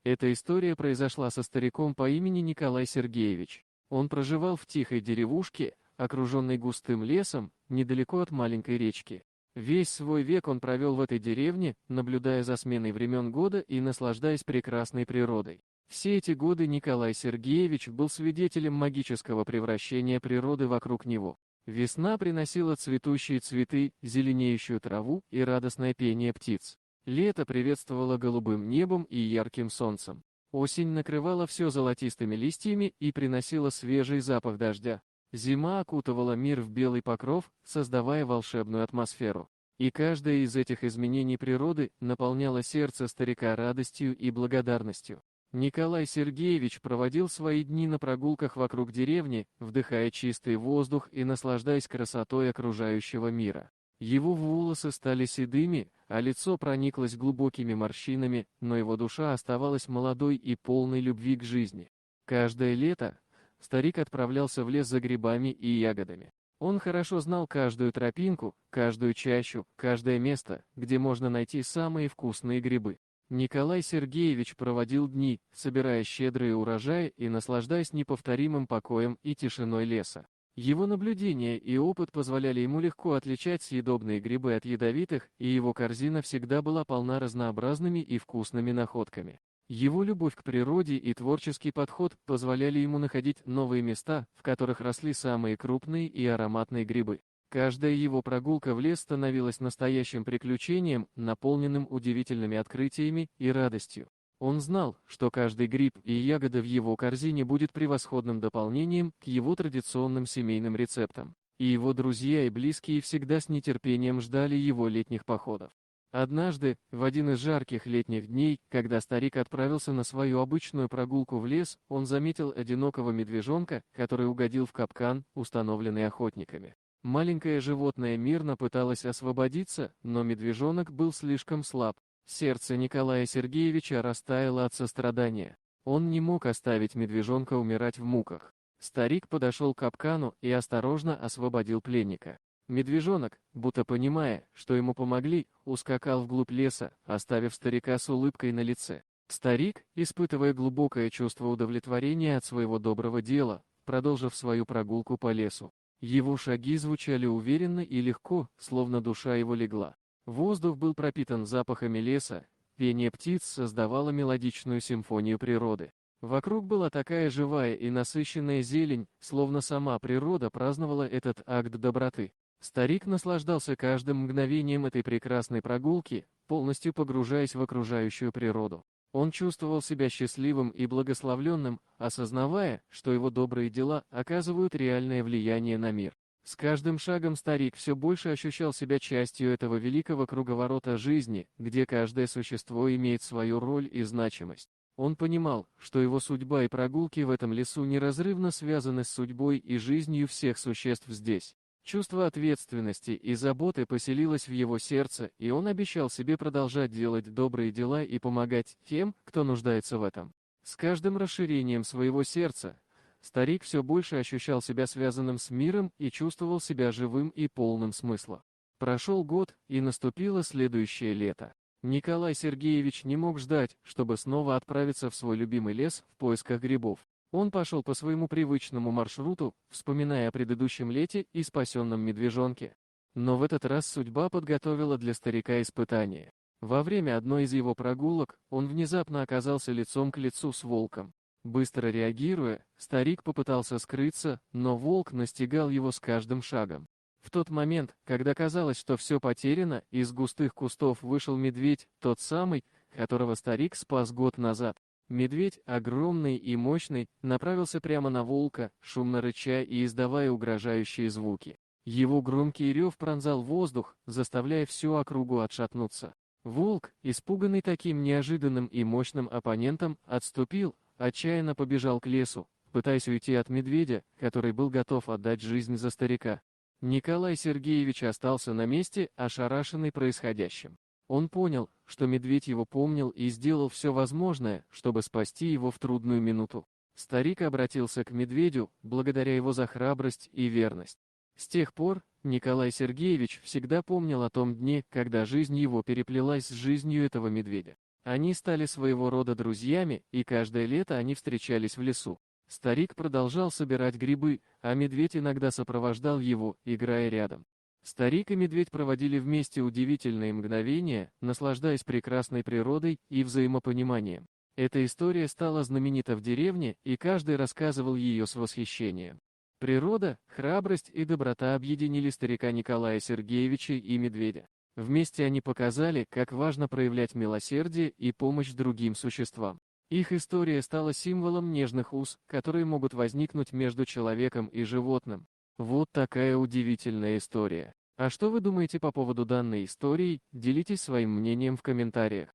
Эта история произошла со стариком по имени Николай Сергеевич. Он проживал в тихой деревушке, окруженной густым лесом, недалеко от маленькой речки. Весь свой век он провел в этой деревне, наблюдая за сменой времен года и наслаждаясь прекрасной природой. Все эти годы Николай Сергеевич был свидетелем магического превращения природы вокруг него. Весна приносила цветущие цветы, зеленеющую траву и радостное пение птиц. Лето приветствовало голубым небом и ярким солнцем. Осень накрывала все золотистыми листьями и приносила свежий запах дождя. Зима окутывала мир в белый покров, создавая волшебную атмосферу. И каждое из этих изменений природы наполняло сердце старика радостью и благодарностью. Николай Сергеевич проводил свои дни на прогулках вокруг деревни, вдыхая чистый воздух и наслаждаясь красотой окружающего мира. Его волосы стали седыми, а лицо прониклось глубокими морщинами, но его душа оставалась молодой и полной любви к жизни. Каждое лето старик отправлялся в лес за грибами и ягодами. Он хорошо знал каждую тропинку, каждую чащу, каждое место, где можно найти самые вкусные грибы. Николай Сергеевич проводил дни, собирая щедрые урожаи и наслаждаясь неповторимым покоем и тишиной леса. Его наблюдения и опыт позволяли ему легко отличать съедобные грибы от ядовитых, и его корзина всегда была полна разнообразными и вкусными находками. Его любовь к природе и творческий подход позволяли ему находить новые места, в которых росли самые крупные и ароматные грибы. Каждая его прогулка в лес становилась настоящим приключением, наполненным удивительными открытиями и радостью. Он знал, что каждый гриб и ягода в его корзине будет превосходным дополнением к его традиционным семейным рецептам, и его друзья и близкие всегда с нетерпением ждали его летних походов. Однажды, в один из жарких летних дней, когда старик отправился на свою обычную прогулку в лес, он заметил одинокого медвежонка, который угодил в капкан, установленный охотниками. Маленькое животное мирно пыталось освободиться, но медвежонок был слишком слаб. Сердце Николая Сергеевича растаяло от сострадания. Он не мог оставить медвежонка умирать в муках. Старик подошел к капкану и осторожно освободил пленника. Медвежонок, будто понимая, что ему помогли, ускакал вглубь леса, оставив старика с улыбкой на лице. Старик, испытывая глубокое чувство удовлетворения от своего доброго дела, продолжив свою прогулку по лесу. Его шаги звучали уверенно и легко, словно душа его легла. Воздух был пропитан запахами леса, пение птиц создавало мелодичную симфонию природы. Вокруг была такая живая и насыщенная зелень, словно сама природа праздновала этот акт доброты. Старик наслаждался каждым мгновением этой прекрасной прогулки, полностью погружаясь в окружающую природу. Он чувствовал себя счастливым и благословленным, осознавая, что его добрые дела оказывают реальное влияние на мир. С каждым шагом старик все больше ощущал себя частью этого великого круговорота жизни, где каждое существо имеет свою роль и значимость. Он понимал, что его судьба и прогулки в этом лесу неразрывно связаны с судьбой и жизнью всех существ здесь. Чувство ответственности и заботы поселилось в его сердце, и он обещал себе продолжать делать добрые дела и помогать тем, кто нуждается в этом. С каждым расширением своего сердца старик все больше ощущал себя связанным с миром и чувствовал себя живым и полным смысла. Прошел год, и наступило следующее лето. Николай Сергеевич не мог ждать, чтобы снова отправиться в свой любимый лес в поисках грибов. Он пошел по своему привычному маршруту, вспоминая о предыдущем лете и спасенном медвежонке. Но в этот раз судьба подготовила для старика испытание. Во время одной из его прогулок он внезапно оказался лицом к лицу с волком. Быстро реагируя, старик попытался скрыться, но волк настигал его с каждым шагом. В тот момент, когда казалось, что все потеряно, из густых кустов вышел медведь, тот самый, которого старик спас год назад. Медведь, огромный и мощный, направился прямо на волка, шумно рыча и издавая угрожающие звуки. Его громкий рев пронзал воздух, заставляя всю округу отшатнуться. Волк, испуганный таким неожиданным и мощным оппонентом, отступил, отчаянно побежал к лесу, пытаясь уйти от медведя, который был готов отдать жизнь за старика. Николай Сергеевич остался на месте, ошарашенный происходящим. Он понял, что медведь его помнил и сделал все возможное, чтобы спасти его в трудную минуту. Старик обратился к медведю, благодаря его за храбрость и верность. С тех пор Николай Сергеевич всегда помнил о том дне, когда жизнь его переплелась с жизнью этого медведя. Они стали своего рода друзьями, и каждое лето они встречались в лесу. Старик продолжал собирать грибы, а медведь иногда сопровождал его, играя рядом. Старик и медведь проводили вместе удивительные мгновения, наслаждаясь прекрасной природой и взаимопониманием. Эта история стала знаменита в деревне, и каждый рассказывал ее с восхищением. Природа, храбрость и доброта объединили старика Николая Сергеевича и медведя. Вместе они показали, как важно проявлять милосердие и помощь другим существам. Их история стала символом нежных уз, которые могут возникнуть между человеком и животным. Вот такая удивительная история. А что вы думаете по поводу данной истории? Делитесь своим мнением в комментариях.